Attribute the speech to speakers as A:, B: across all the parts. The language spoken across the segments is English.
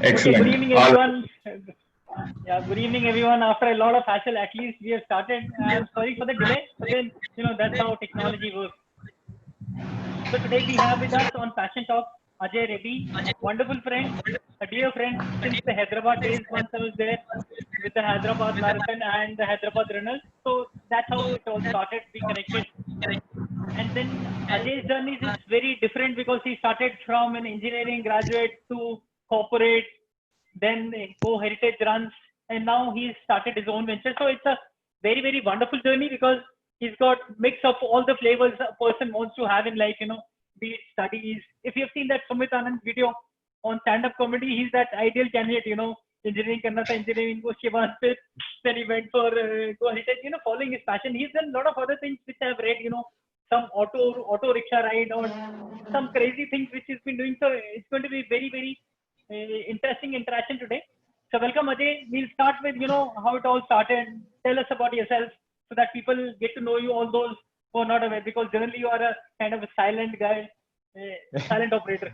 A: Okay, good
B: Excellent.
A: evening, everyone. Yeah, good evening, everyone. After a lot of hassle, at least we have started. I'm sorry for the delay, but then, that's how technology works. So today we have with us on Passion Talk Ajay Reddy, wonderful friend, a dear friend since the Hyderabad days. Once I was there with the Hyderabad Marathon and the Hyderabad Runners. So that's how it all started. We connected. And then Ajay's journey is very different because he started from an engineering graduate to corporate, then Go Heritage runs, and now he's started his own venture. So it's a very, very wonderful journey because he's got mix of all the flavors a person wants to have in life, be it studies. If you've seen that Sumit Anand video on stand-up comedy, he's that ideal candidate, engineering karna tha, engineering uske baad fir, then he went for Go Heritage, following his passion. He's done a lot of other things which I've read, some auto rickshaw ride or some crazy things which he's been doing. So it's going to be very, very interesting interaction today. So welcome Ajay. We'll start with how it all started. Tell us about yourself so that people get to know you. All those who are not aware, because generally you are a kind of a silent guy, silent operator.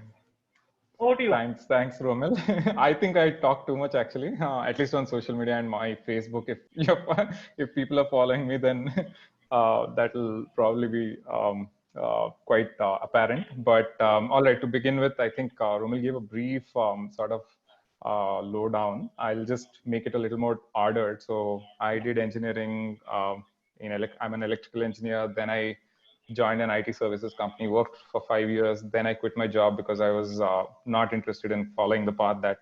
A: Over to you.
B: Thanks, Romil. I think I talk too much actually, at least on social media and my Facebook. If people are following me, then that will probably be quite apparent. But all right, to begin with, I think Romil gave a brief sort of lowdown. I'll just make it a little more ordered. So I did engineering. I'm an electrical engineer. Then I joined an IT services company, worked for 5 years. Then I quit my job because I was not interested in following the path that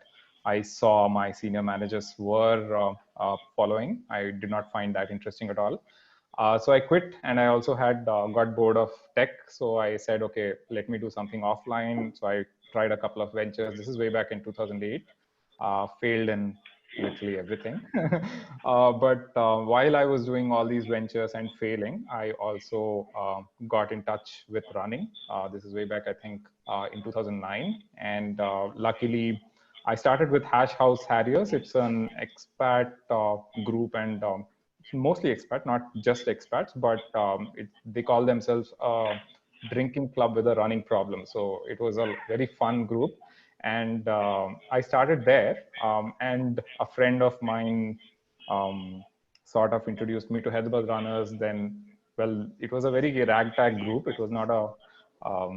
B: I saw my senior managers were following. I did not find that interesting at all. So I quit, and I also had got bored of tech. So I said, okay, let me do something offline. So I tried a couple of ventures. This is way back in 2008. Failed in literally everything. But while I was doing all these ventures and failing, I also got in touch with running. This is way back, I think, in 2009. And luckily, I started with Hash House Harriers. It's an expat group, and mostly expat, not just expats, but they call themselves a drinking club with a running problem. So it was a very fun group. And I started there, and a friend of mine sort of introduced me to Hyderabad Runners. Then, well, it was a very ragtag group. It was not a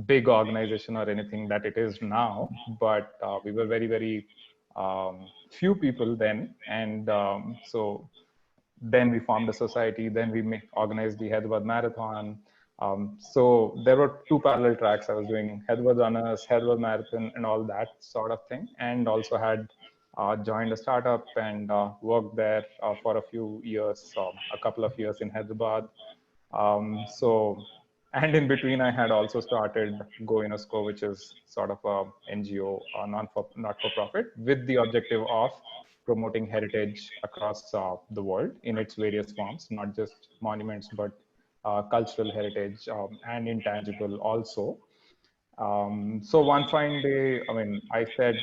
B: big organization or anything that it is now, but we were very, very few people then. And so then we formed a society. Then we organized the Hyderabad Marathon. So there were two parallel tracks. I was doing Hyderabad Runners, Hyderabad Marathon, and all that sort of thing. And also had joined a startup and worked there for a few years, a couple of years in Hyderabad. And in between, I had also started Go UNESCO, which is sort of a NGO, not-for-profit, with the objective of promoting heritage across the world in its various forms, not just monuments, but cultural heritage and intangible also. So one fine day, I said,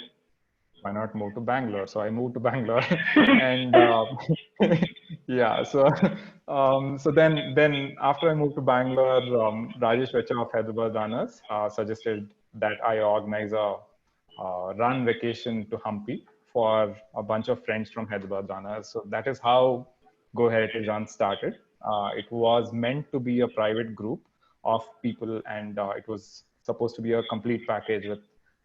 B: why not move to Bangalore? So I moved to Bangalore, and yeah. So then after I moved to Bangalore, Rajesh Vecha of Hyderabad Runners suggested that I organize a run vacation to Hampi for a bunch of friends from Hyderabad Runners. So that is how Go Heritage Run started. It was meant to be a private group of people, and it was supposed to be a complete package with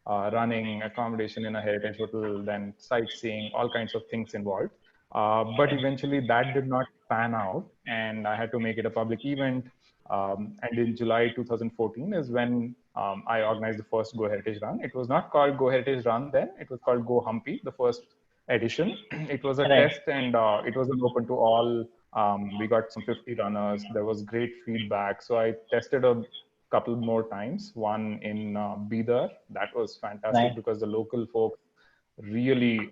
B: running, accommodation in a heritage hotel, then sightseeing, all kinds of things involved. But eventually that did not pan out, and I had to make it a public event. And in July 2014 is when I organized the first Go Heritage Run. It was not called Go Heritage Run then, it was called Go Hampi, the first edition. It was a test, and it was open to all. We got some 50 runners. There was great feedback. So I tested a couple more times, one in Bidar. That was fantastic because the local folks really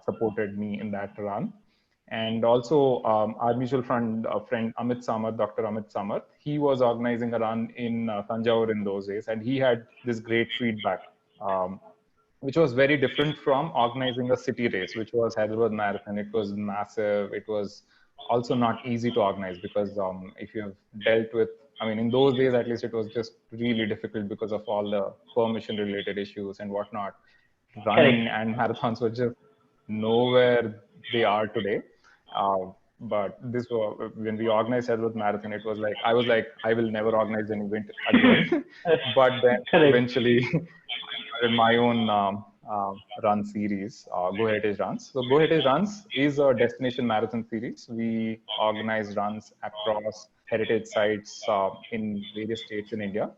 B: supported me in that run. And also our mutual friend Amit Samath, Dr. Amit Samath, he was organizing a run in Tanjore in those days, and he had this great feedback, which was very different from organizing a city race, which was Hyderabad Marathon. It was massive. It was also not easy to organize because if you have dealt with, in those days at least, it was just really difficult because of all the permission related issues and whatnot. running and marathons were just nowhere they are today. But this was when we organized Hyderabad Marathon. It was like I was like I will never organize an event again. But then
A: Correct.
B: eventually I started my own run series, Go Heritage Runs. So Go Heritage Runs is a destination marathon series. We organize runs across heritage sites in various states in India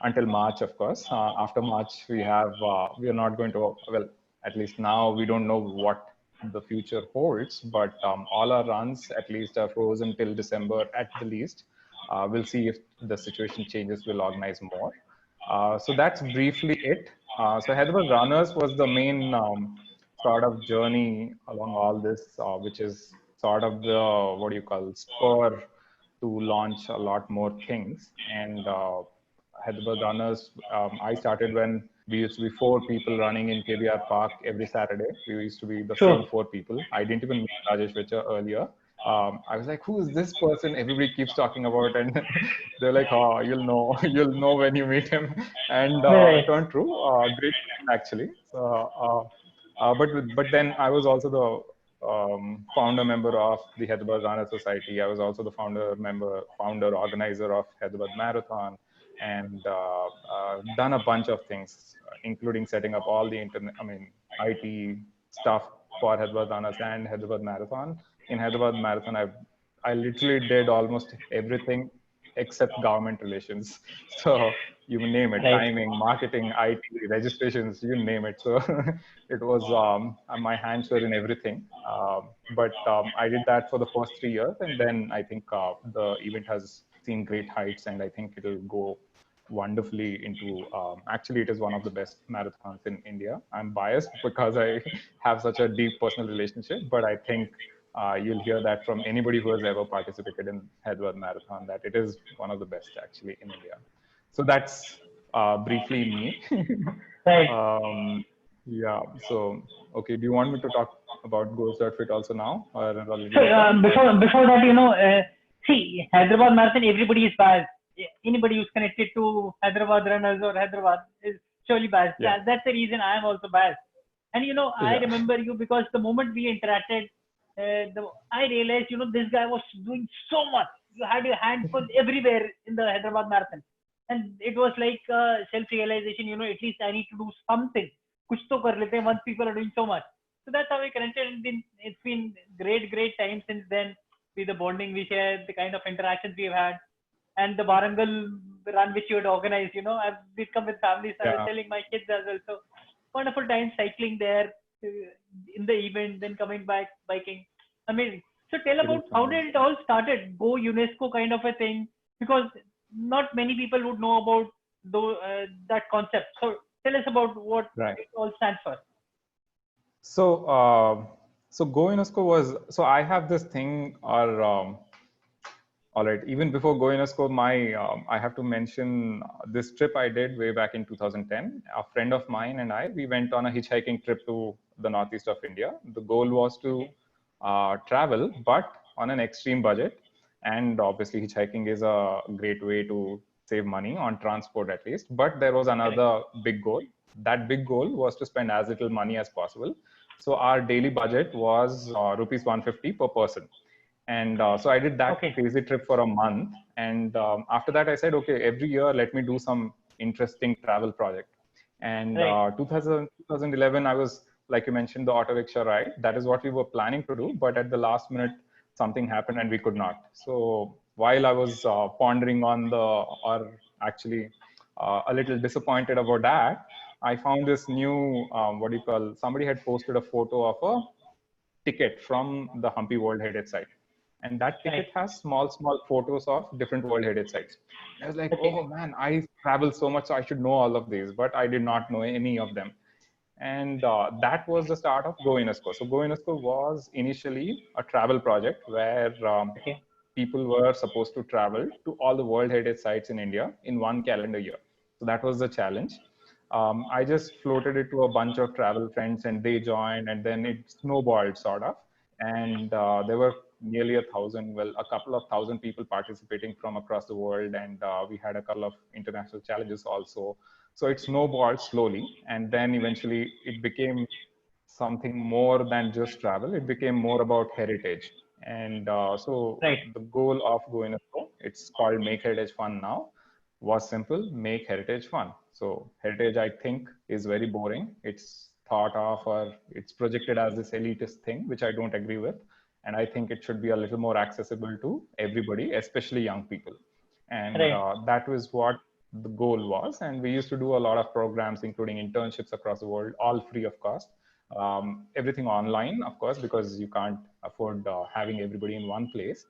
B: until March, of course. After March, we are not going to, well, at least now we don't know what the future holds, but all our runs at least are frozen till December at the least. We'll see if the situation changes, we'll organize more. So that's briefly it. So Hyderabad Runners was the main sort of journey along all this, which is sort of the, what do you call, spur to launch a lot more things. And Hyderabad Runners, I started when we used to be 4 people running in KBR Park every Saturday. We used to be the
A: Sure.
B: same 4 people. I didn't even meet Rajesh Vecha earlier. I was like, who is this person everybody keeps talking about? And they're like, oh, you'll know when you meet him. And
A: Right.
B: it turned true. Great friend, actually. So, but then I was also the founder member of the Hyderabad Runner Society. I was also the founder organizer of Hyderabad Marathon, and done a bunch of things, including setting up all the IT stuff for Hyderabad Runners and Hyderabad Marathon. In Hyderabad Marathon, I literally did almost everything except government relations. So you name it,
A: Right.
B: timing, marketing, IT, registrations, you name it. So it was, my hands were in everything. But I did that for the first 3 years. And then I think the event has seen great heights, and I think it'll go wonderfully into, actually it is one of the best marathons in India. I'm biased because I have such a deep personal relationship, but I think you'll hear that from anybody who has ever participated in Hyderabad Marathon, that it is one of the best actually in India. So that's briefly me.
A: Right.
B: Yeah. So, okay. Do you want me to talk about Goals.fit also now, or a little
A: So
B: later?
A: before that, see, Hyderabad Marathon, everybody is biased. Anybody who's connected to Hyderabad runners or Hyderabad is surely biased.
B: Yeah.
A: That's the reason I am also biased. And I
B: Yeah.
A: remember you because the moment we interacted, I realized this guy was doing so much. You had your hands full everywhere in the Hyderabad Marathon, and it was like self-realization. At least I need to do something. कुछ तो कर लेते हैं once people are doing so much. So that's how we connected. And it's been great time since then. With the bonding we shared, the kind of interactions we've had, and the Warangal run which you had organized. I've become with families. I was
B: Yeah.
A: telling my kids as well. So wonderful time cycling there in the event, then coming back biking. Amazing. So tell
B: It is
A: about how
B: amazing.
A: did it all started? Go UNESCO kind of a thing, because not many people would know about that concept. So tell us about what
B: Right.
A: it all stands for.
B: So, so Go UNESCO was, so I have this thing, or all right, even before Go UNESCO, I have to mention this trip I did way back in 2010. A friend of mine and I, we went on a hitchhiking trip to the northeast of India. The goal was to travel, but on an extreme budget. And obviously, hitchhiking is a great way to save money on transport, at least. But there was another big goal. That big goal was to spend as little money as possible. So our daily budget was rupees 150 per person. And so I did that crazy trip for a month. And after that, I said, okay, every year, let me do some interesting travel project. And 2011, I was, like you mentioned, the auto rickshaw ride. That is what we were planning to do. But at the last minute, something happened and we could not. So while I was pondering on or actually a little disappointed about that, I found this new, somebody had posted a photo of a ticket from the Humpy World Heritage Site. And that ticket has small photos of different World Heritage Sites. I was like, oh man, I travel so much, so I should know all of these, but I did not know any of them. And that was the start of Go UNESCO. So Go UNESCO was initially a travel project where people were supposed to travel to all the World Heritage Sites in India in one calendar year. So that was the challenge. I just floated it to a bunch of travel friends and they joined, and then it snowballed sort of. and there were nearly 1,000, well, a couple of thousand people participating from across the world, and we had a couple of international challenges also. So it snowballed slowly, and then eventually it became something more than just travel. It became more about heritage. And so
A: Right.
B: the goal of Go UNESCO, it's called Make Heritage Fun now, was simple: make heritage fun. So heritage, I think, is very boring. It's thought of, or it's projected as this elitist thing, which I don't agree with. And I think it should be a little more accessible to everybody, especially young people. And
A: Right.
B: that was what the goal was. And we used to do a lot of programs, including internships across the world, all free of cost. Everything online, of course, because you can't afford having everybody in one place.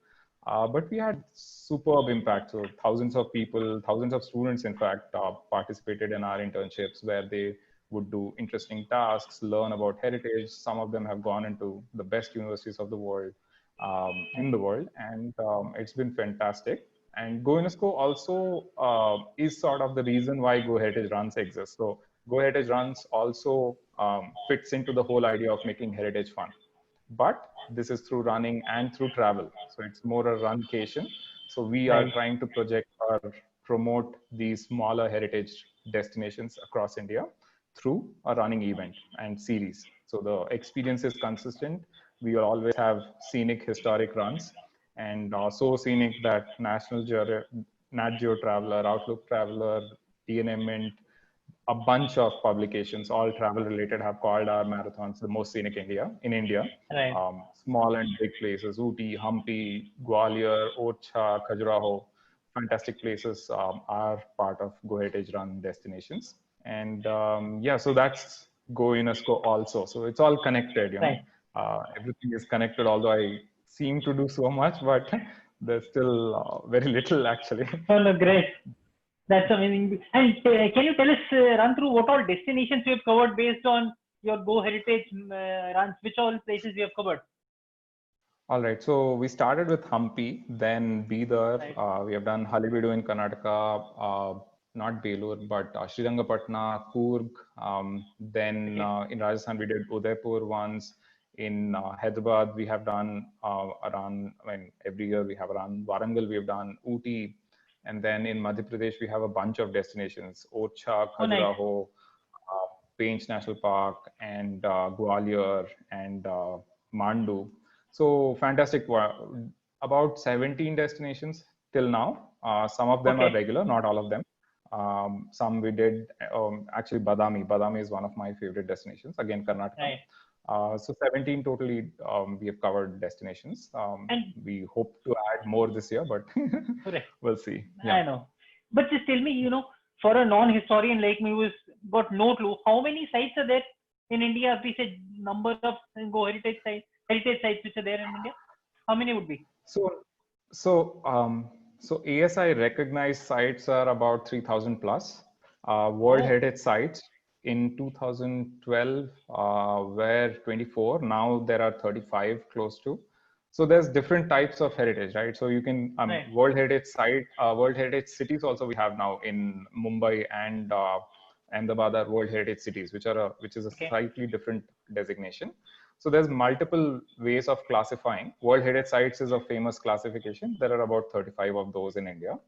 B: But we had superb impact. So thousands of people, thousands of students, in fact, participated in our internships where they would do interesting tasks, learn about heritage. Some of them have gone into the best universities of the world, in the world, and it's been fantastic. And Go UNESCO also is sort of the reason why Go Heritage Runs exist. So Go Heritage Runs also fits into the whole idea of making heritage fun, but this is through running and through travel. So it's more a runcation. So we are
A: Right.
B: trying to project or promote these smaller heritage destinations across India through a running event and series. So the experience is consistent. We will always have scenic historic runs, and so scenic that Nat Geo Traveler, Outlook Traveler, TNM Mint, a bunch of publications, all travel related, have called our marathons the most scenic in India.
A: Right.
B: Small and big places: Ooty, Hampi, Gwalior, Orchha, Khajuraho, fantastic places are part of Go Heritage Run destinations. And yeah, so that's Go UNESCO also. So it's all connected, you know.
A: Right.
B: Everything is connected, although I seem to do so much, but there's still very little actually.
A: Oh, no, great. That's amazing. And can you tell us, run through what all destinations you have covered based on your Go Heritage runs? Which all places you have covered?
B: All right, so we started with Hampi, then Bidar.
A: Right.
B: We have done Halebeedu in Karnataka, not Belur, but Srirangapatna, Coorg. Then
A: Okay.
B: in Rajasthan, we did Udaipur once. In Hyderabad, we have done around, I mean, every year we have around Warangal, we have done Ooty. And then in Madhya Pradesh, we have a bunch of destinations: Orchha,
A: Oh, nice.
B: Khajuraho, Pench National Park, and Gwalior, and Mandu. So fantastic. About 17 destinations till now. Some of them are
A: Okay.
B: regular, not all of them. Some we did, actually Badami. Badami is one of my favorite destinations. Again, Karnataka.
A: Right.
B: So 17 totally we have covered destinations.
A: And
B: We hope to add more this year, but
A: correct.
B: we'll see. Yeah.
A: I know. But just tell me, for a non-historian like me who's got no clue, how many sites are there in India? If we say number of Go heritage sites which are there in India, how many would be?
B: So, so ASI recognized sites are about 3,000 plus. World
A: Oh,
B: Heritage sites in 2012 were 24. Now there are 35 close to. So there's different types of heritage, right? So you can
A: right.
B: World Heritage site, World Heritage cities also we have now in Mumbai and Ahmedabad are World Heritage cities, which is a
A: Okay.
B: slightly different designation. So there's multiple ways of classifying. World Heritage Sites is a famous classification. There are about 35 of those in India,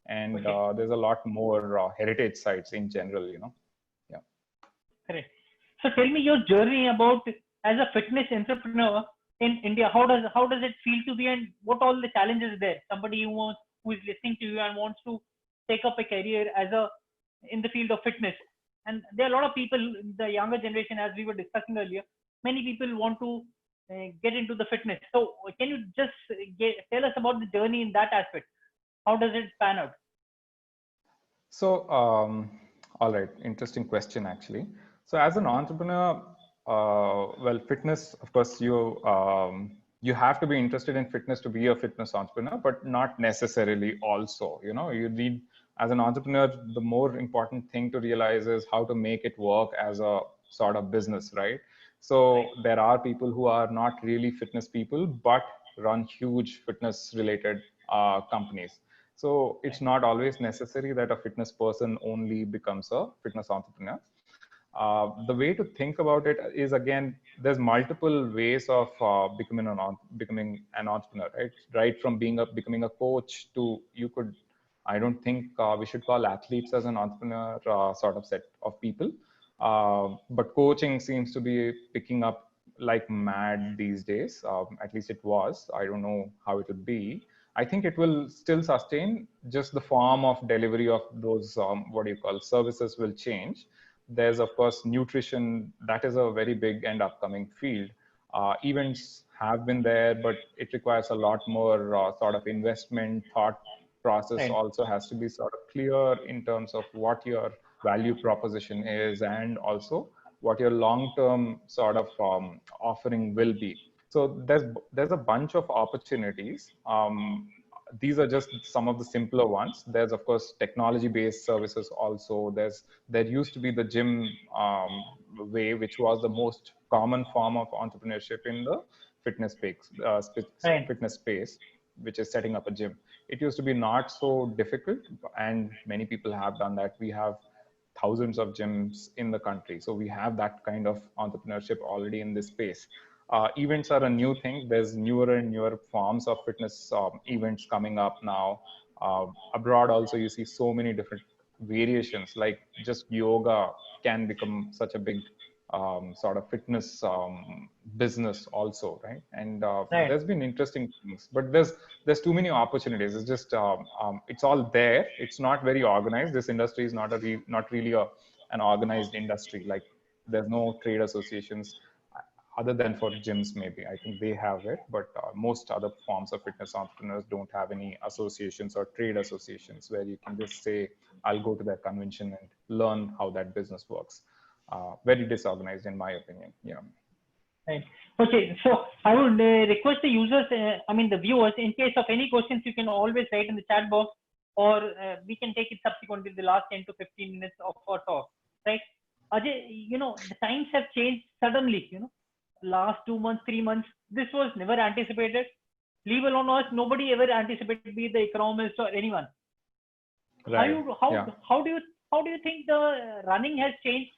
B: and
A: Okay.
B: there's a lot more heritage sites in general. Yeah.
A: Correct. So tell me your journey about as a fitness entrepreneur in India. How does it feel to be, and what all the challenges there? Somebody who is listening to you and wants to take up a career in the field of fitness, and there are a lot of people, the younger generation, as we were discussing earlier. Many people want to get into the fitness. So can you just tell us about the journey in that aspect? How does it pan out?
B: So, all right, interesting question actually. So, as an entrepreneur, well, fitness, of course, you have to be interested in fitness to be a fitness entrepreneur, but not necessarily. Also, you need, as an entrepreneur, the more important thing to realize is how to make it work as a sort of business, right?
A: Right.
B: So there are people who are not really fitness people, but run huge fitness related companies. So it's
A: Right.
B: not always necessary that a fitness person only becomes a fitness entrepreneur. The way to think about it is, again, there's multiple ways of becoming an entrepreneur, right? Right from becoming a coach to, you could, I don't think we should call athletes as an entrepreneur sort of set of people. But coaching seems to be picking up like mad these days. At least it was. I don't know how it will be. I think it will still sustain, just the form of delivery of those, what do you call, services will change. There's, of course, nutrition. That is a very big and upcoming field. Events have been there, but it requires a lot more sort of investment. Thought process
A: Right.
B: also has to be sort of clear in terms of what your value proposition is, and also what your long-term sort of offering will be. So there's a bunch of opportunities. These are just some of the simpler ones. There's, of course, technology-based services also. There used to be the gym way, which was the most common form of entrepreneurship in the fitness space,
A: Right.
B: fitness space, which is setting up a gym. It used to be not so difficult, and many people have done that. We have thousands of gyms in the country, so we have that kind of entrepreneurship already in this space. Events are a new thing. There's newer and newer forms of fitness events coming up now. Abroad also, you see so many different variations, like just yoga can become such a big sort of fitness business also, right? And
A: Right.
B: there's been interesting things, but there's too many opportunities. It's just it's all there. It's not very organized. This industry is not really an organized industry. Like, there's no trade associations, other than for gyms. Maybe I think they have it, but most other forms of fitness entrepreneurs don't have any associations or trade associations where you can just say, I'll go to that convention and learn how that business works. Very disorganized, in my opinion. Yeah.
A: Right. Okay. So I would request the users, I mean the viewers, in case of any questions, you can always write in the chat box, or we can take it subsequently the last 10 to 15 minutes of our talk. Right. Ajay, the times have changed suddenly. Last 2 months, 3 months, this was never anticipated. Leave alone us, nobody ever anticipated, be the economist or anyone. Are
B: Right.
A: you
B: Yeah.
A: how do you think the running has changed,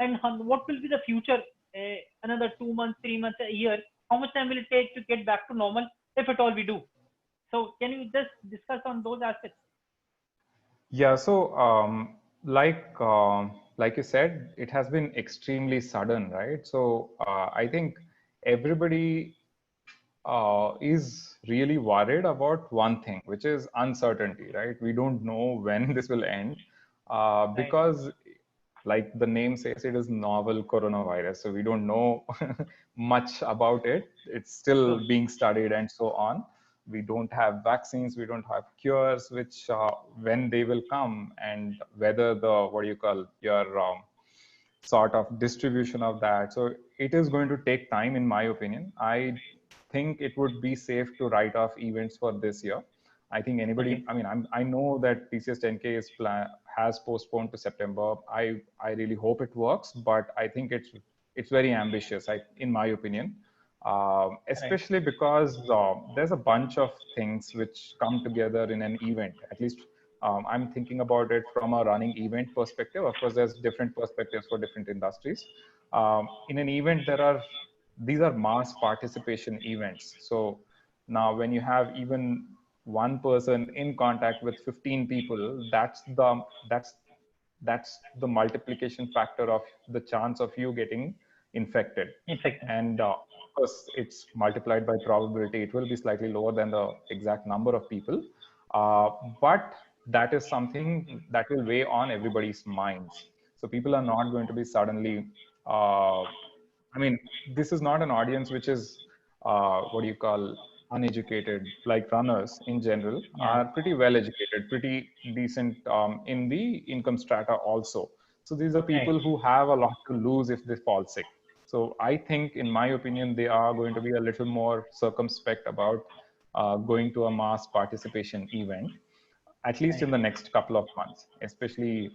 A: and what will be the future? Another 2 months, 3 months, a year. How much time will it take to get back to normal, if at all we do? So can you just discuss on those aspects?
B: Yeah. So, like you said, it has been extremely sudden, right? So, I think everybody is really worried about one thing, which is uncertainty, right? We don't know when this will end,
A: Right.
B: because, like the name says, it is novel coronavirus. So we don't know much about it. It's
A: True.
B: still being studied and so on. We don't have vaccines. We don't have cures, which when they will come, and whether the, what do you call, your sort of distribution of that. So it is going to take time, in my opinion. I think it would be safe to write off events for this year. I think anybody,
A: Okay.
B: I mean, I know that TCS 10K has postponed to September. I really hope it works, but I think it's very ambitious, in my opinion.
A: Right.
B: Especially because there's a bunch of things which come together in an event. At least I'm thinking about it from a running event perspective. Of course, there's different perspectives for different industries. In an event, these are mass participation events. So now, when you have even one person in contact with 15 people, that's the multiplication factor of the chance of you getting infected.
A: Infection.
B: And of course, it's multiplied by probability. It will be slightly lower than the exact number of people, but that is something that will weigh on everybody's minds. So people are not going to be suddenly I mean, this is not an audience which is, what do you call, uneducated. Like, runners in general
A: Yeah.
B: are pretty well educated, pretty decent in the income strata also. So these are
A: Right.
B: people who have a lot to lose if they fall sick. So I think, in my opinion, they are going to be a little more circumspect about going to a mass participation event, at least
A: Right.
B: in the next couple of months, especially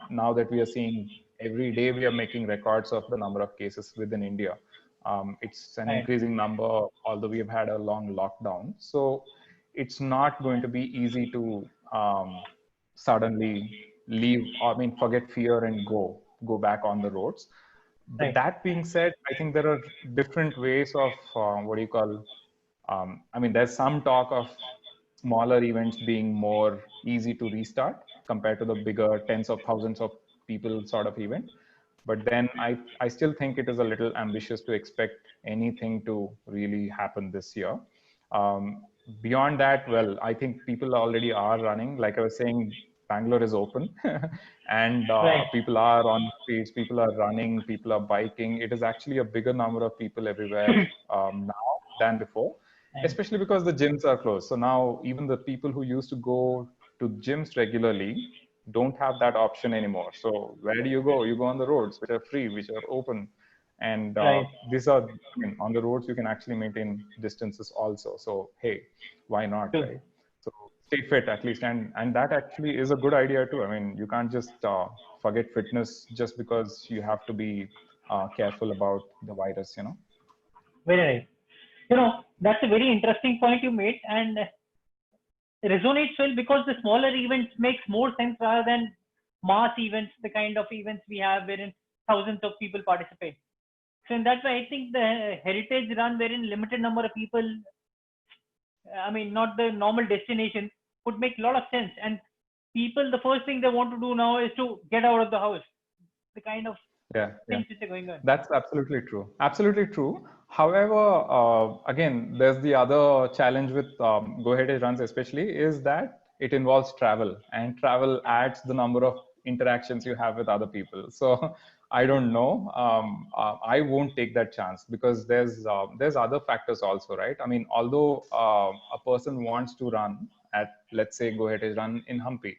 B: now that we are seeing every day we are making records of the number of cases within India. It's an
A: Right.
B: increasing number, although we've had a long lockdown. So it's not going to be easy to suddenly leave, I mean, forget fear and go. go back on the roads. But
A: Right.
B: that being said, I think there are different ways of what do you call? I mean, there's some talk of smaller events being more easy to restart compared to the bigger tens of thousands of people sort of event. But then I still think it is a little ambitious to expect anything to really happen this year. Um, Beyond that, well, I think people already are running. Like I was saying, Bangalore is open and
A: Right.
B: people are on streets, people are running, people are biking. It is actually a bigger number of people everywhere now than before,
A: Right.
B: especially because the gyms are closed. So now even the people who used to go to gyms regularly don't have that option anymore. So where do you go? You go on the roads, which are free, which are open. And
A: Right.
B: these are, I mean, on the roads, you can actually maintain distances also. So, hey, why not,
A: True.
B: right? So stay fit at least. And that actually is a good idea too. I mean, you can't just forget fitness just because you have to be careful about the virus, you know?
A: Very right. That's a very interesting point you made, and resonates well because the smaller events makes more sense rather than mass events, the kind of events we have wherein thousands of people participate. So in that way, I think the heritage run wherein limited number of people, I mean, not the normal destination, would make a lot of sense. And people, the first thing they want to do now is to get out of the house. The kind of
B: Yeah, yeah.
A: things which are going on.
B: That's absolutely true. Absolutely true. However, again, there's the other challenge with Go Heritage runs, especially, is that it involves travel, and travel adds the number of interactions you have with other people. So I don't know. I won't take that chance because there's other factors also, right? I mean, although a person wants to run at, let's say, Go Heritage run in Hampi,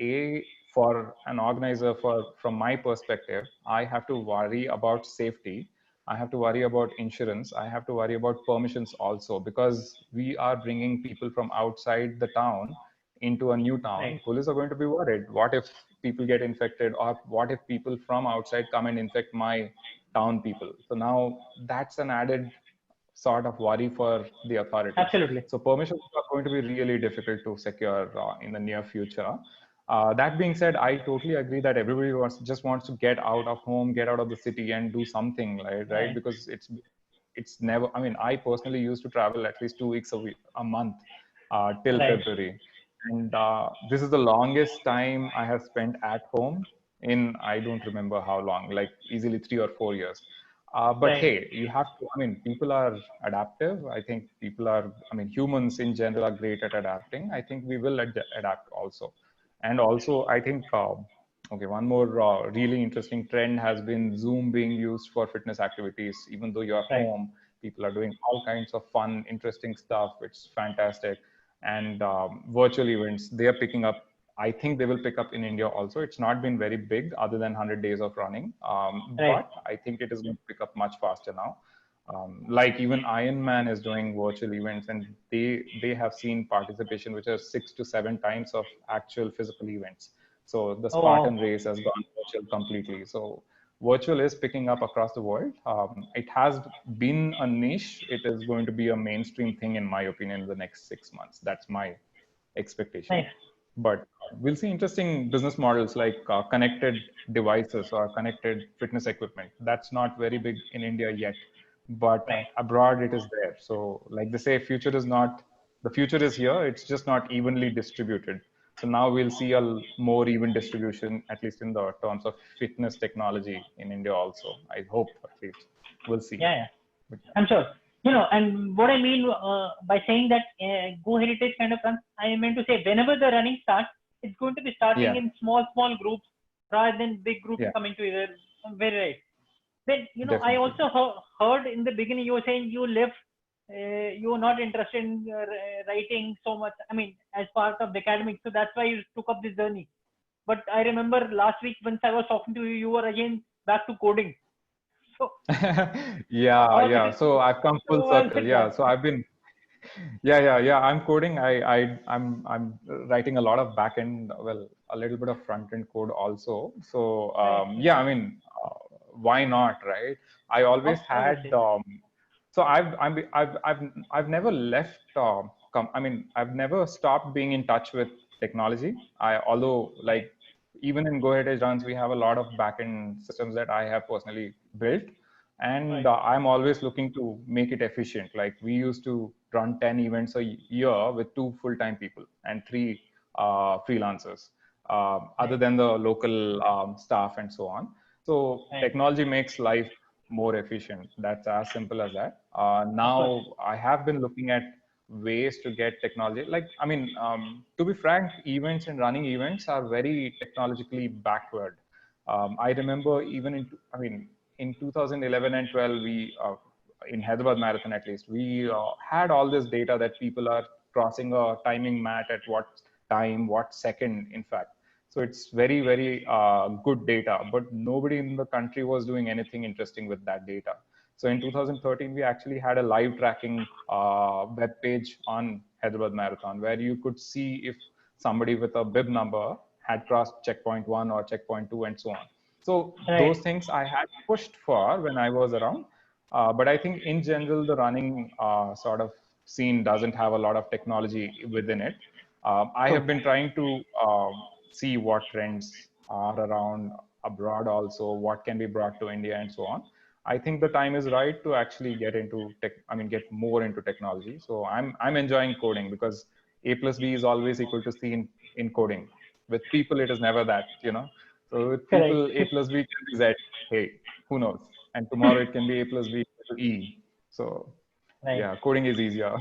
B: a for an organizer, from my perspective, I have to worry about safety. I have to worry about insurance. I have to worry about permissions also, because we are bringing people from outside the town into a new town.
A: Right.
B: Police are going to be worried. What if people get infected, or what if people from outside come and infect my town people? So now that's an added sort of worry for the authorities.
A: Absolutely.
B: So permissions are going to be really difficult to secure in the near future. That being said, I totally agree that everybody just wants to get out of home, get out of the city, and do something, right?
A: Right.
B: Because it's never. I mean, I personally used to travel at least 2 weeks a month till
A: Right.
B: February, and this is the longest time I have spent at home in, I don't remember how long, like easily 3 or 4 years. But
A: Right.
B: hey, you have to, I mean, people are adaptive. I think people are, I mean, humans in general are great at adapting. I think we will adapt also. And also, I think, okay, one more really interesting trend has been Zoom being used for fitness activities. Even though you're
A: Right.
B: home, people are doing all kinds of fun, interesting stuff. It's fantastic. And virtual events, they are picking up. I think they will pick up in India also. It's not been very big other than 100 days of running.
A: Right.
B: But I think it is going to pick up much faster now. Like even Ironman is doing virtual events, and they have seen participation which are 6 to 7 times of actual physical events. So the
A: Oh wow.
B: Spartan race has gone virtual completely. So virtual is picking up across the world. It has been a niche. It is going to be a mainstream thing, in my opinion, in the next 6 months. That's my expectation.
A: Nice.
B: But we'll see interesting business models like connected devices or connected fitness equipment. That's not very big in India yet, but
A: Right.
B: abroad it is there. So, like they say, future is not, the future is here. It's just not evenly distributed. So now we'll see a more even distribution, at least in the terms of fitness technology in India also. I hope, at least. We'll see.
A: Yeah. Yeah.
B: But
A: I'm sure. And what I mean by saying that Go Heritage kind of runs, I meant to say whenever the running starts, it's going to be starting
B: yeah,
A: in small groups rather than big groups
B: yeah,
A: coming together. Very right. Then I
B: definitely.
A: also heard in the beginning you were saying you were not interested in writing so much. I mean, as part of the academic, so that's why you took up this journey. But I remember last week once I was talking to you, you were again back to coding. So
B: Yeah,
A: how
B: yeah.
A: did
B: So I've come
A: so
B: full
A: was
B: circle.
A: it
B: Yeah.
A: done?
B: So I've been, yeah. I'm coding. I'm writing a lot of backend, well, a little bit of front end code also. So
A: Right.
B: yeah, I mean, why not, right? I always had.
A: Obviously.
B: So I've never left. I mean, I've never stopped being in touch with technology. Although
A: Right.
B: like even in Go Heritage Runs, we have a lot of backend systems that I have personally built. And I'm always looking to make it efficient. Like we used to run 10 events a year with 2 full-time people and 3 freelancers, other than the local staff and so on. So technology makes life more efficient. That's as simple as that. Now I have been looking at ways to get technology. Like, I mean, to be frank, events and running events are very technologically backward. I remember even in 2011 and 12, we in Hyderabad Marathon at least, we had all this data that people are crossing a timing mat at what time, what second, in fact. So it's very, very good data, but nobody in the country was doing anything interesting with that data. So in 2013, we actually had a live tracking web page on Hyderabad Marathon where you could see if somebody with a bib number had crossed checkpoint 1 or checkpoint 2 and so on. So those things I had pushed for when I was around. But I think in general, the running sort of scene doesn't have a lot of technology within it. I have been trying to see what trends are around abroad also, what can be brought to India and so on. I think the time is right to actually get into tech. I mean, get more into technology. So I'm enjoying coding because A plus B is always equal to C in coding. With people, it is never that, you know. So with people, A plus B can be Z. Hey, who knows? And tomorrow it can be A plus B equal to E. So yeah, coding is easier.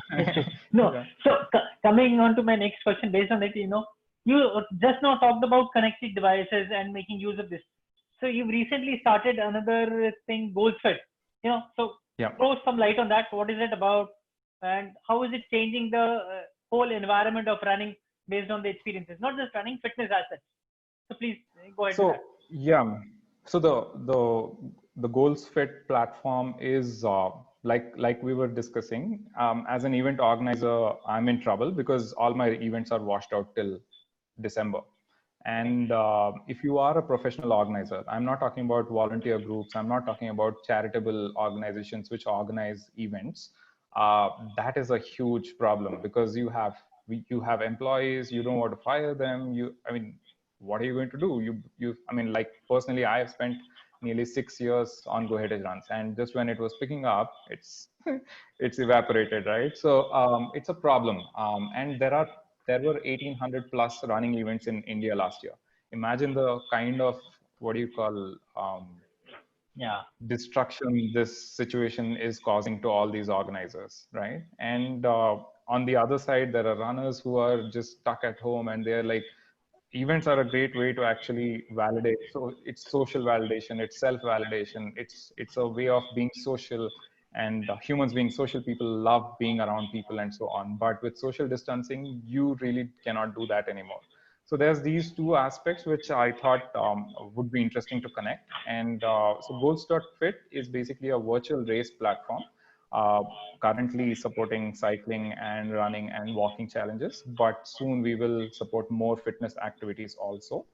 A: No,
B: Yeah.
A: so coming on to my next question, based on that, you just now talked about connected devices and making use of this. So you've recently started another thing, GoalsFit. So
B: Yeah.
A: throw some light on that. What is it about, and how is it changing the whole environment of running based on the experiences, not just running, fitness as such. So please go ahead.
B: So yeah, so the Goals Fit platform is like we were discussing. As an event organizer, I'm in trouble because all my events are washed out till December. And if you are a professional organizer, I'm not talking about volunteer groups. I'm not talking about charitable organizations which organize events. That is a huge problem because you have employees. You don't want to fire them. What are you going to do? Like personally, I have spent nearly 6 years on Go Heritage Runs, and just when it was picking up, it's it's evaporated, right? So it's a problem. And there were 1,800 plus running events in India last year. Imagine the kind of what do you call destruction this situation is causing to all these organizers, right? And on the other side, there are runners who are just stuck at home, and they're like, events are a great way to actually validate. So it's social validation, it's self-validation, it's a way of being social, and humans being social people love being around people and so on. But with social distancing, you really cannot do that anymore. So there's these two aspects which I thought would be interesting to connect. And so Goals.fit is basically a virtual race platform, uh, currently supporting cycling and running and walking challenges, but soon we will support more fitness activities also.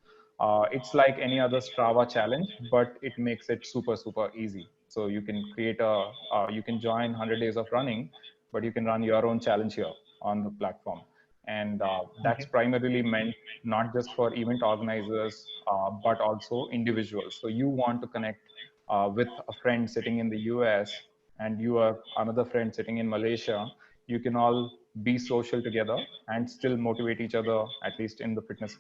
B: It's like any other Strava challenge, but it makes it super, super easy. So you can you can join 100 days of running, but you can run your own challenge here on the platform. And that's primarily meant not just for event organizers, but also individuals. So you want to connect with a friend sitting in the US and you are another friend sitting in Malaysia, you can all be social together and still motivate each other, at least in the fitness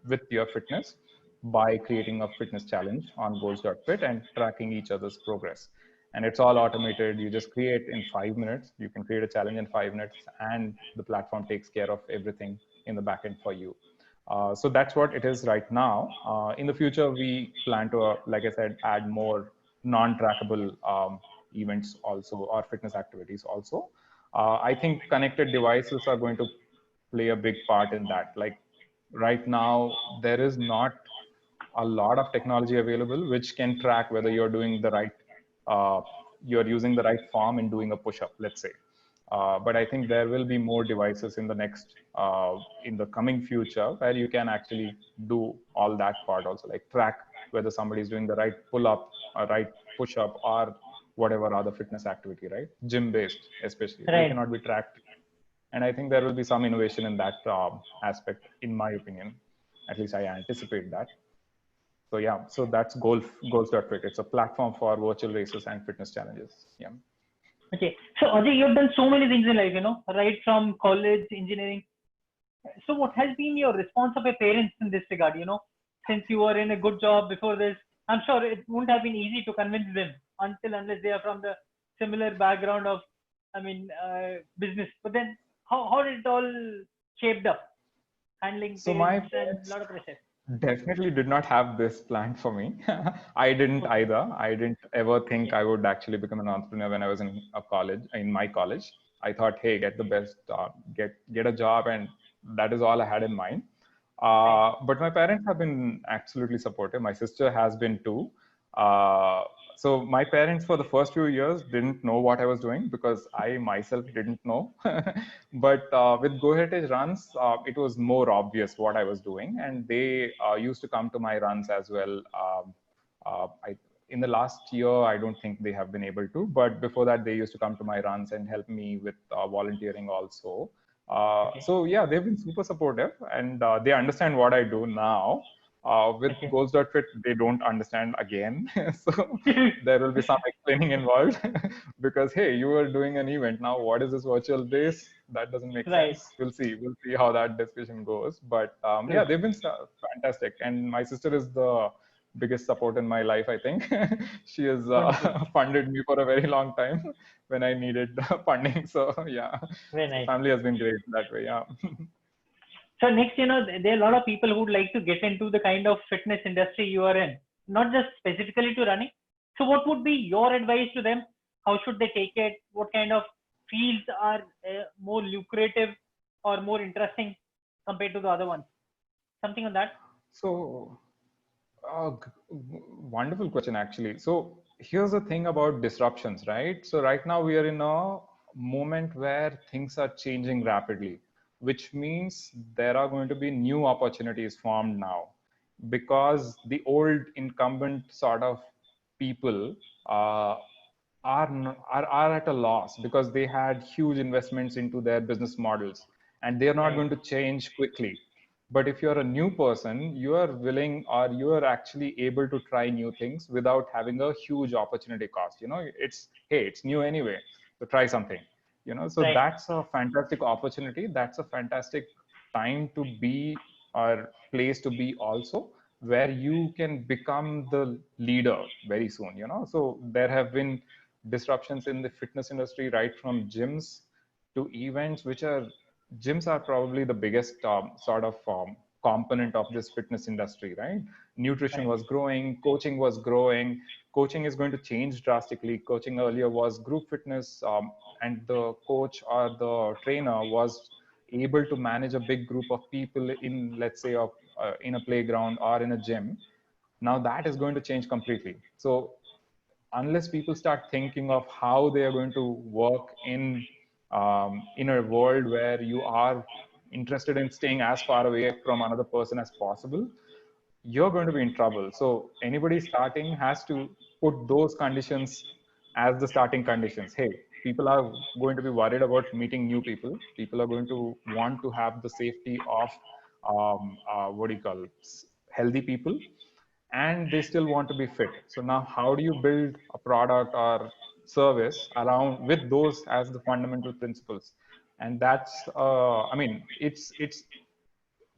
B: with your fitness, by creating a fitness challenge on goals.fit and tracking each other's progress. And it's all automated. You just create in 5 minutes. You can create a challenge in 5 minutes, and the platform takes care of everything in the backend for you. So that's what it is right now. In the future, we plan to, like I said, add more non-trackable events also, or fitness activities also. I think connected devices are going to play a big part in that. Like right now, there is not a lot of technology available which can track whether you're doing the right, uh, you're using the right form in doing a push-up, let's say. But I think there will be more devices in the in the coming future where you can actually do all that part also, like track whether somebody is doing the right pull-up, or right push-up, or whatever other fitness activity, right? Gym-based, especially, they cannot be tracked. And I think there will be some innovation in that aspect, in my opinion. At least I anticipate that. So yeah, so that's goals.fit. It's a platform for virtual races and fitness challenges. Yeah.
A: Okay. So Ajay, you've done so many things in life, right from college, engineering. So what has been your response of your parents in this regard? Since you were in a good job before this, I'm sure it wouldn't have been easy to convince them unless they are from the similar background of, business. But then how did it all shaped up? Handling
B: So my
A: parents and a
B: parents
A: lot of pressure.
B: definitely did not have this planned for me. I didn't
A: Okay.
B: either. I didn't ever think
A: Okay.
B: I would actually become an entrepreneur when I was in my college. I thought, hey, get the best, get a job, and that is all I had in mind.
A: Right.
B: But my parents have been absolutely supportive. My sister has been too. Uh, so my parents for the first few years didn't know what I was doing because I myself didn't know. But with Go Heritage runs, it was more obvious what I was doing, and they used to come to my runs as well. In the last year, I don't think they have been able to, but before that, they used to come to my runs and help me with volunteering also.
A: Okay.
B: So yeah, they've been super supportive, and they understand what I do now. With
A: Okay.
B: Goals.fit, they don't understand again. So there will be some explaining involved because, hey, you were doing an event. Now, what is this virtual base? That doesn't make
A: Right.
B: sense. We'll see. We'll see how that discussion goes. But
A: True.
B: yeah, they've been fantastic. And my sister is the biggest support in my life, I think. She has
A: Wonderful.
B: funded me for a very long time when I needed funding. So yeah,
A: Very
B: so
A: nice.
B: family has been great that way. Yeah.
A: So next, there are a lot of people who would like to get into the kind of fitness industry you are in, not just specifically to running. So what would be your advice to them? How should they take it? What kind of fields are more lucrative or more interesting compared to the other ones? Something on that?
B: So wonderful question, actually. So here's the thing about disruptions, right? So right now we are in a moment where things are changing rapidly, which means there are going to be new opportunities formed now because the old incumbent sort of people uh, are at a loss because they had huge investments into their business models and they are not
A: Right.
B: going to change quickly. But if you're a new person, you are willing or you are actually able to try new things without having a huge opportunity cost. It's, hey, it's new anyway, so try something. So
A: Right.
B: that's a fantastic opportunity. That's a fantastic time to be or place to be also, where you can become the leader very soon. So there have been disruptions in the fitness industry, right from gyms to events, which are gyms are probably the biggest sort of component of this fitness industry, right? Nutrition
A: Right.
B: was growing, coaching was growing. Coaching is going to change drastically. Coaching earlier was group fitness, and the coach or the trainer was able to manage a big group of people in, let's say, in a playground or in a gym. Now that is going to change completely. So unless people start thinking of how they are going to work in a world where you are interested in staying as far away from another person as possible, you're going to be in trouble. So anybody starting has to put those conditions as the starting conditions. Hey, people are going to be worried about meeting new people. People are going to want to have the safety of what do you call healthy people, and they still want to be fit. So now, how do you build a product or service around with those as the fundamental principles? And that's, I mean, it's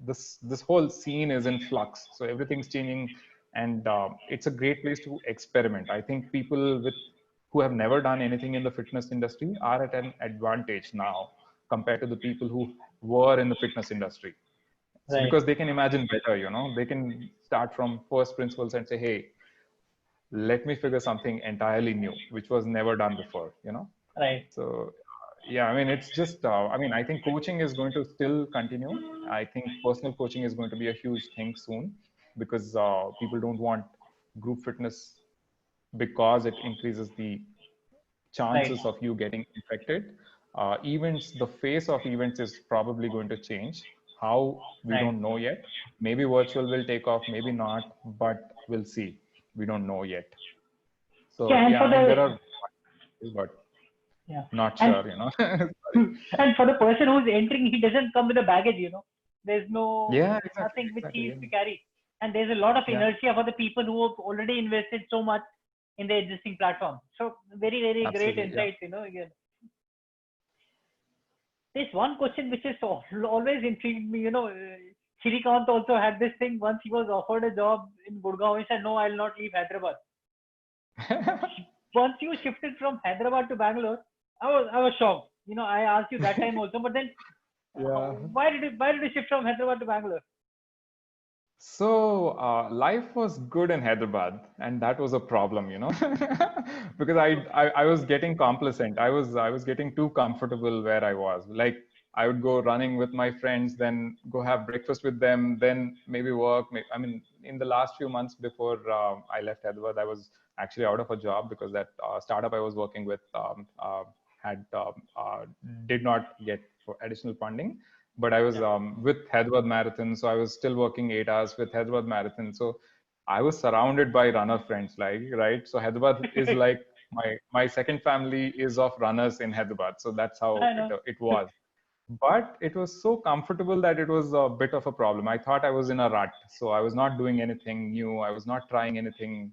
B: this whole scene is in flux, so everything's changing, and it's a great place to experiment. I think people who have never done anything in the fitness industry are at an advantage now compared to the people who were in the fitness industry. So
A: Right.
B: because they can imagine better, they can start from first principles and say, hey, let me figure something entirely new which was never done before.
A: Right.
B: So yeah, I mean, it's just, I mean, I think coaching is going to still continue. I think personal coaching is going to be a huge thing soon because people don't want group fitness because it increases the
A: Right.
B: chances of you getting infected. Events, the face of events is probably going to change. How, we
A: Right.
B: don't know yet. Maybe virtual will take off, maybe not, but we'll see. We don't know yet. So
A: Yeah, and
B: yeah,
A: for
B: I mean,
A: the
B: there are, but
A: yeah,
B: not
A: and
B: sure. Sorry.
A: and for the person who's entering, he doesn't come with a baggage. There's no
B: Yeah,
A: nothing which he
B: exactly.
A: used to carry, and there's a lot of
B: Yeah,
A: inertia for the people who have already invested so much in the existing platform. So very very great
B: absolutely. Yeah.
A: insights, again. There's one question which has always intrigued me. Shrikant also had this thing. Once he was offered a job in Gurgaon, he said, "No, I'll not leave Hyderabad." Once you shifted from Hyderabad to Bangalore, I was shocked. I asked you that time also, but then
B: Yeah.
A: why did you shift from Hyderabad to Bangalore?
B: So life was good in Hyderabad, and that was a problem, because I was getting complacent. I was getting too comfortable where I was. Like I would go running with my friends, then go have breakfast with them, then maybe work. I mean, in the last few months before I left Hyderabad, I was actually out of a job because that startup I was working with had did not get for additional funding, but I was
A: Yeah.
B: with Hyderabad Marathon, so I was still working 8 hours with Hyderabad Marathon. So I was surrounded by runner friends, like right. So Hyderabad is like my second family is of runners in Hyderabad. So that's how
A: I know.
B: it was. But it was so comfortable that it was a bit of a problem. I thought I was in a rut, so I was not doing anything new. I was not trying anything,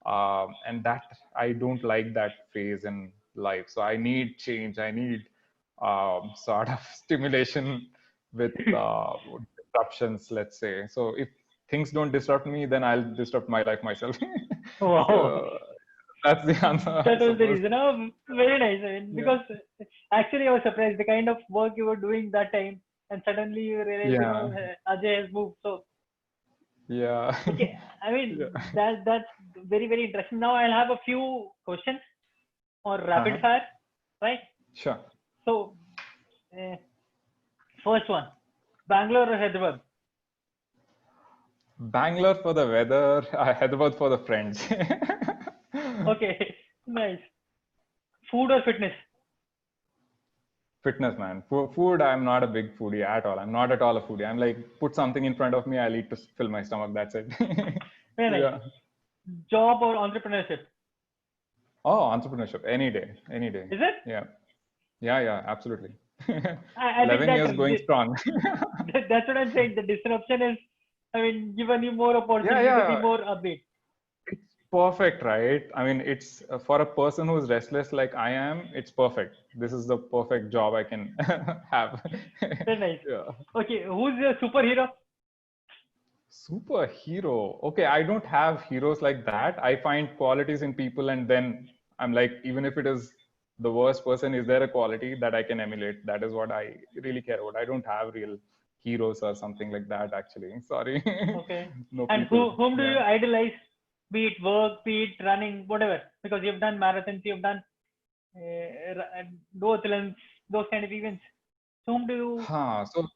B: and that I don't like that phase in life. So I need change. I need sort of stimulation with disruptions, let's say. So if things don't disrupt me, then I'll disrupt my life myself.
A: Wow.
B: So that's the answer, I
A: That was the
B: suppose.
A: reason. Oh, very nice. I mean,
B: Yeah.
A: because actually I was surprised the kind of work you were doing that time, and suddenly you realize,
B: Yeah.
A: Ajay has moved. So
B: Yeah.
A: okay, I
B: Yeah.
A: mean that's very very interesting. Now I'll have a few questions or rapid
B: Uh-huh.
A: fire, right?
B: Sure.
A: So uh, first one, Bangalore or Hyderabad?
B: Bangalore for the weather, Hyderabad for the friends.
A: Okay, nice. Food or fitness?
B: Fitness, man. Food, I'm not a big foodie at all. I'm not at all a foodie. I'm like, put something in front of me, I'll eat to fill my stomach. That's it.
A: Very nice.
B: Yeah.
A: Job or entrepreneurship?
B: Oh, entrepreneurship. Any day. Any day.
A: Is it?
B: Yeah. Yeah, yeah, absolutely.
A: I think
B: 11 years going strong.
A: that's what I'm saying. The disruption is, I mean, given you more
B: Yeah,
A: opportunity to be
B: yeah.
A: more upbeat.
B: It's perfect, right? I mean, it's for a person who's restless like I am, it's perfect. This is the perfect job I can have.
A: Very nice.
B: Yeah.
A: Okay, who's your superhero?
B: Superhero. Okay, I don't have heroes like that. I find qualities in people, and then I'm like, even if it is the worst person, is there a quality that I can emulate? That is what I really care about. I don't have real heroes or something like that, actually. Sorry.
A: Okay.
B: No
A: And
B: people.
A: whom do you
B: Yeah.
A: idolize? Be it work, be it running, whatever. Because you've done marathons, you've done duathlons, those kind of events. So whom do you?
B: Huh. So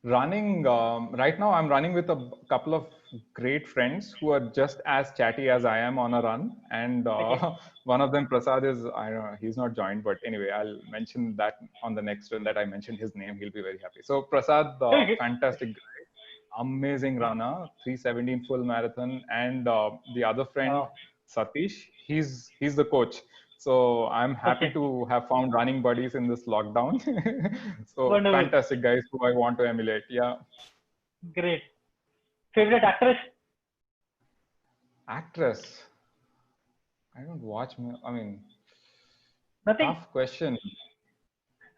B: running, right now, I'm running with a couple of great friends who are just as chatty as I am on a run. And
A: Okay.
B: one of them, Prasad, is, I don't know, he's not joined, but anyway, I'll mention that on the next run that I mentioned his name. He'll be very happy. So, Prasad, fantastic guy, amazing runner, 317 full marathon. And the other friend,
A: Oh,
B: Satish, he's the coach. So I'm happy
A: okay.
B: to have found running buddies in this lockdown. So
A: Wonderful.
B: fantastic guys who I want to emulate. Yeah.
A: Great. Favorite actress?
B: Actress. I don't watch. I mean,
A: Nothing.
B: tough question.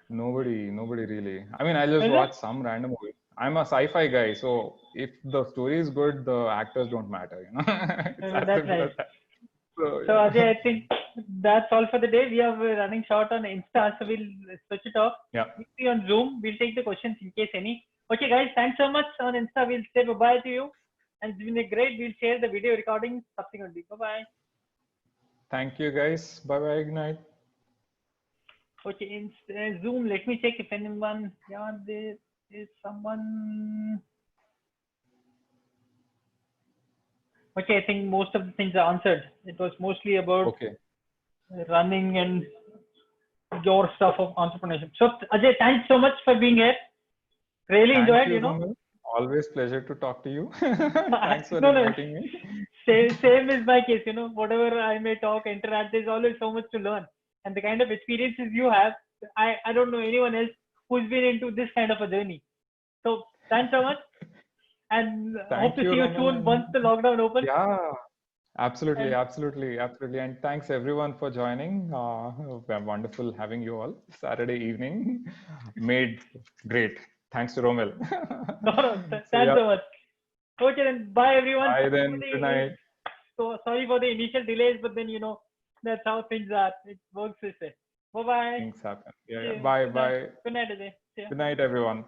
B: Nobody really. I mean, I just
A: Is it?
B: watch some random movie. I'm a sci-fi guy, so if the story is good, the actors don't matter. It's as
A: That's
B: simple
A: nice.
B: as that. So
A: So
B: yeah.
A: Ajay, I think that's all for the day. We are running short on Insta, so we'll switch it off.
B: Yeah.
A: We'll be on Zoom. We'll take the questions in case any. Okay, guys, thanks so much on Insta. We'll say bye-bye to you. And it's been a great. We'll share the video recording subsequently. Bye-bye.
B: Thank you guys. Bye bye. Good night.
A: Okay, in Zoom, let me check if anyone. Yeah, there is someone. Okay, I think most of the things are answered. It was mostly about
B: Okay.
A: running and your stuff of entrepreneurship. So Ajay, thanks so much for being here. Really
B: Thank
A: enjoyed,
B: you, Vimal. Always pleasure to talk to you. Thanks for
A: No, no,
B: inviting me.
A: same is my case. Whatever I may talk, interact, there's always so much to learn. And the kind of experiences you have, I don't know anyone else who's been into this kind of a journey. So Thanks so much. And
B: Thank
A: hope to
B: you,
A: see you
B: Roman,
A: soon
B: and-
A: once the lockdown opens.
B: Yeah, absolutely,
A: And-
B: absolutely, absolutely. And thanks everyone for joining. Wonderful having you all. Saturday evening made great. Thanks to Romel.
A: No,
B: So
A: thanks
B: yeah,
A: so much. Okay, then bye everyone.
B: bye
A: Sorry
B: then.
A: for the-
B: Good night.
A: So sorry for the initial delays, but then that's how things are. It works this way. Bye bye.
B: Things happen. Yeah, yeah. Bye,
A: Good night.
B: bye.
A: Good night, Ajay. See ya.
B: Good night, everyone.